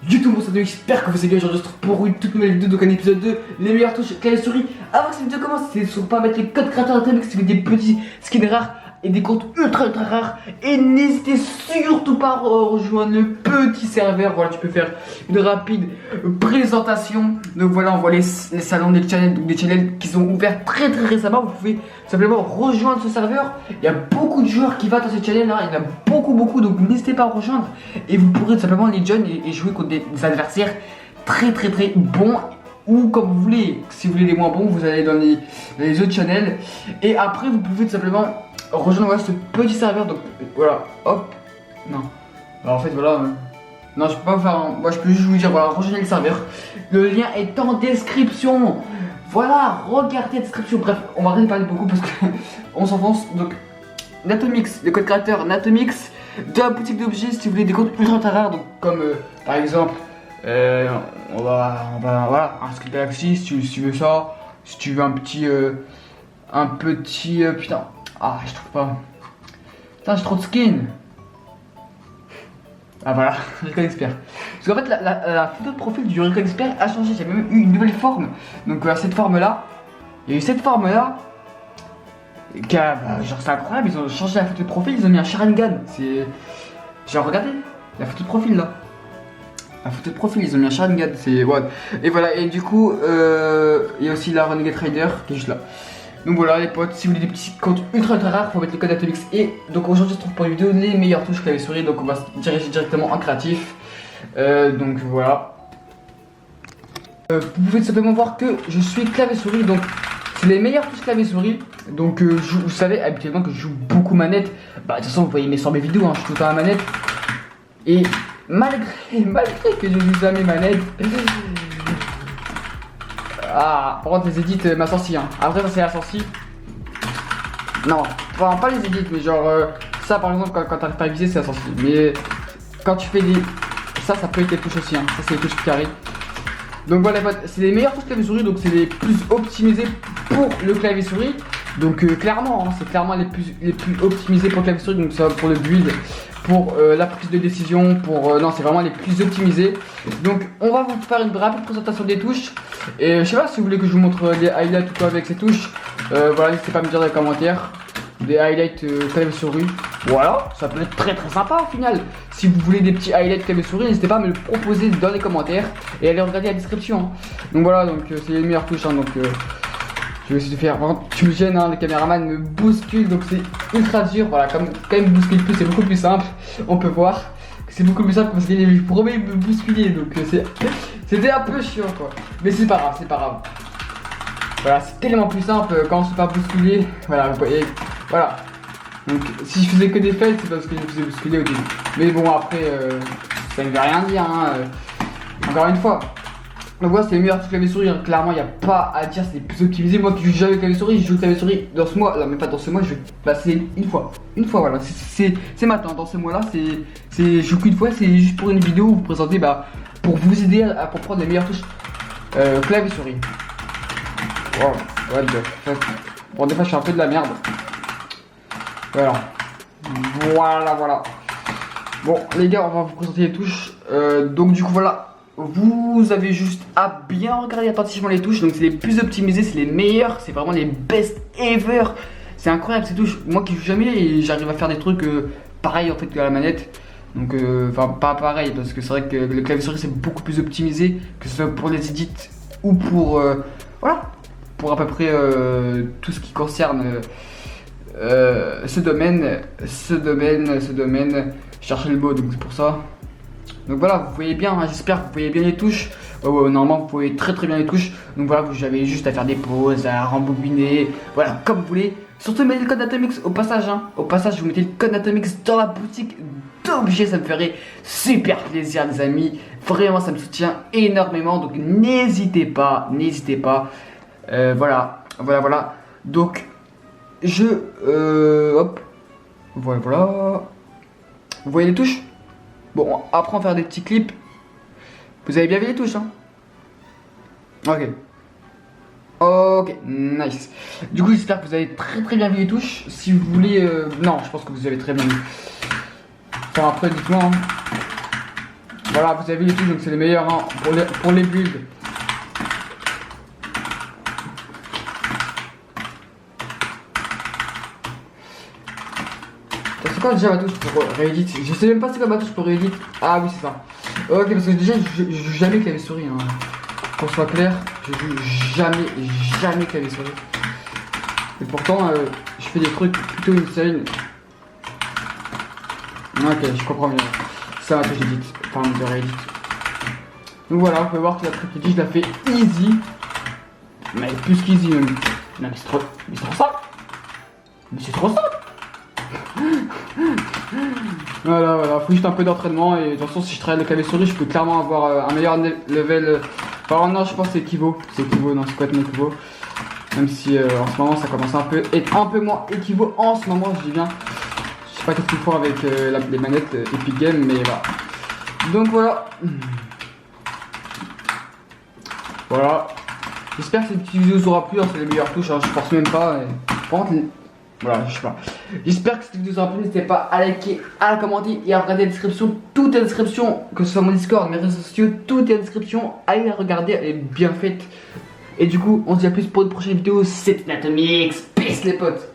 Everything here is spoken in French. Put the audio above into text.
YouTube, mon salut, j'espère que vous allez bien. Aujourd'hui, on se retrouve pour une toute nouvelle vidéo, donc un épisode 2, les meilleures touches clavier souris. Avant que cette vidéo commence, c'est sur pas mettre les codes créateurs d'Atomix si vous voulez des petits skins rares et des comptes ultra rares. Et n'hésitez surtout pas à rejoindre le petit serveur. Voilà, tu peux faire une rapide présentation. Donc voilà, on voit les salons des channels, donc des channels qui sont ouverts très récemment. Vous pouvez simplement rejoindre ce serveur. Il y a beaucoup de joueurs qui vont dans ce channel là, il y en a beaucoup, donc n'hésitez pas à rejoindre. Et vous pourrez tout simplement les join et jouer contre des adversaires très bons. Ou comme vous voulez, si vous voulez les moins bons, vous allez dans les autres channels. Et après vous pouvez tout simplement rejoindre voilà, ce petit serveur. Donc voilà, hop, non. Alors, en fait voilà, non je peux pas vous faire un... Moi je peux juste vous dire voilà, rejoignez le serveur. Le lien est en description. Voilà, regardez la description. Bref, on va rien parler beaucoup parce que on s'enfonce. Donc Natomix, le code créateur Natomix de la boutique d'objets si vous voulez des comptes ultra rares. Donc comme par exemple on va voilà un Skin Galaxy si tu veux ça, si tu veux un petit putain, ah je trouve pas, putain j'ai trop de skins. Ah voilà, Recon Expert. Parce qu'en fait la photo de profil du Recon Expert a changé, il y a même eu une nouvelle forme. Donc cette forme là, il y a eu cette forme là qui a, genre c'est incroyable, ils ont changé la photo de profil, ils ont mis un Sharingan. C'est, genre regardez la photo de profil là. La photo de profil, ils ont mis un Sharingan, c'est what. Et voilà, et du coup, il y a aussi la Renegade Rider qui est juste là. Donc voilà les potes, si vous voulez des petits comptes ultra rares, faut mettre le code Atomix. Et donc aujourd'hui, on se trouve pour une vidéo les meilleures touches clavier souris. Donc on va se diriger directement en créatif. Donc voilà. Vous pouvez tout simplement voir que je suis clavier souris, donc c'est les meilleures touches clavier souris. Donc vous savez habituellement que je joue beaucoup manette. Bah de toute façon vous voyez sur mes vidéos, hein, je suis tout le temps à manette. Et malgré que je joue jamais manette, ah par contre les edits m'a sorti hein. Après ça c'est la sortie. Non, enfin pas les edits mais genre ça par exemple quand t'arrives pas à viser c'est la sortie. Mais quand tu fais des... ça peut être les touches aussi hein. Ça c'est les touches carrées. Donc voilà les potes, c'est les meilleures touches clavier souris, donc c'est les plus optimisées pour le clavier souris. Donc clairement, hein, c'est clairement les plus optimisés pour le clavier souris, donc ça va pour le build, pour la prise de décision, pour... non c'est vraiment les plus optimisés. Donc on va vous faire une rapide présentation des touches. Et je sais pas si vous voulez que je vous montre des highlights ou quoi avec ces touches. Voilà, n'hésitez pas à me dire dans les commentaires. Des highlights clavier souris. Voilà, ça peut être très sympa au final. Si vous voulez des petits highlights clavier souris, n'hésitez pas à me le proposer dans les commentaires et allez regarder la description. Hein. Donc voilà, donc c'est les meilleures touches. Hein, donc je vais essayer de faire. Par contre, tu me gênes, hein, le caméraman me bouscule, donc c'est ultra dur. Voilà, quand il me bouscule plus, c'est beaucoup plus simple. On peut voir que c'est beaucoup plus simple parce qu'il promet de me bousculer, donc c'était un peu chiant quoi. Mais c'est pas grave, c'est pas grave. Voilà, c'est tellement plus simple quand on se fait pas bousculer. Voilà, vous voyez. Voilà. Donc si je faisais que des fails, c'est parce que je me faisais bousculer au début. Mais bon après, ça ne veut rien dire. Hein. Encore une fois. Donc voilà, c'est les meilleurs touches clavier souris. Hein. Clairement, il n'y a pas à dire, c'est les plus optimisés. Moi qui joue jamais clavier souris, je joue clavier souris dans ce mois. Non, mais pas dans ce mois, je vais passer une fois. Une fois, voilà. C'est maintenant. Dans ce mois-là, je joue qu'une fois. C'est juste pour une vidéo où vous présentez, pour vous aider à comprendre les meilleures touches clavier souris. Wow, what the fuck. Bon, des fois, je suis un peu de la merde. Voilà. Bon, les gars, on va vous présenter les touches. Donc, du coup, voilà. Vous avez juste à bien regarder attentivement les touches. Donc, c'est les plus optimisés, c'est les meilleurs. C'est vraiment les best ever. C'est incroyable ces touches. Moi qui joue jamais, j'arrive à faire des trucs pareils en fait que la manette. Donc, enfin, pas pareil parce que c'est vrai que le clavier souris c'est beaucoup plus optimisé, que ce soit pour les edits ou pour. Voilà. Pour à peu près tout ce qui concerne ce domaine, je cherchais le mot donc c'est pour ça. Donc voilà, vous voyez bien, hein, j'espère que vous voyez bien les touches. Normalement vous voyez très bien les touches. Donc voilà, vous avez juste à faire des pauses, à rembobiner, voilà, comme vous voulez. Surtout mettez le code Atomix au passage, hein. Au passage vous mettez le code Atomix dans la boutique d'objets, ça me ferait super plaisir les amis. Vraiment ça me soutient énormément, donc n'hésitez pas. Voilà. Donc hop. Voilà. Vous voyez les touches? Bon, après on va faire des petits clips. Vous avez bien vu les touches, hein? Ok, nice. Du coup, j'espère que vous avez très bien vu les touches. Si vous voulez... Non, je pense que vous avez très bien vu. Enfin, après, dites-moi. Hein. Voilà, vous avez vu les touches, donc c'est les meilleurs hein, pour les builds. C'est quoi déjà ma touche pour Reddit? Je sais même pas c'est quoi ma touche pour Reddit. Ah oui, c'est ça. Ok, parce que déjà, je joue jamais clavier-souris. Hein. Qu'on soit clair, je joue jamais clavier-souris. Et pourtant, je fais des trucs plutôt insane. Ok, je comprends mieux. C'est ma touche Reddit. Enfin, de Reddit. Donc voilà, on peut voir que la triple D, je la fais easy. Mais plus qu'easy même. Non, mais c'est trop simple. Mais c'est trop simple. Voilà, faut juste un peu d'entraînement et de toute façon si je travaille le clavier souris je peux clairement avoir un meilleur level. Alors non je pense que c'est Equivo, non c'est complètement Equivo. Même si en ce moment ça commence à être un peu moins Equivo en ce moment je dis bien. Je sais pas qu'est-ce qu'il faut avec les manettes Epic Games mais voilà. Donc voilà. Voilà. J'espère que cette petite vidéo vous aura plu, hein, c'est les meilleures touches, hein, je pense même pas. Par contre, voilà, je sais pas. J'espère que cette vidéo vous aura plu. N'hésitez pas à liker, à la commenter et à regarder la description. Tout est en description, que ce soit mon Discord, mes réseaux sociaux, tout est en description. Allez la regarder, elle est bien faite. Et du coup, on se dit à plus pour une prochaine vidéo. C'était Natomix. Peace les potes.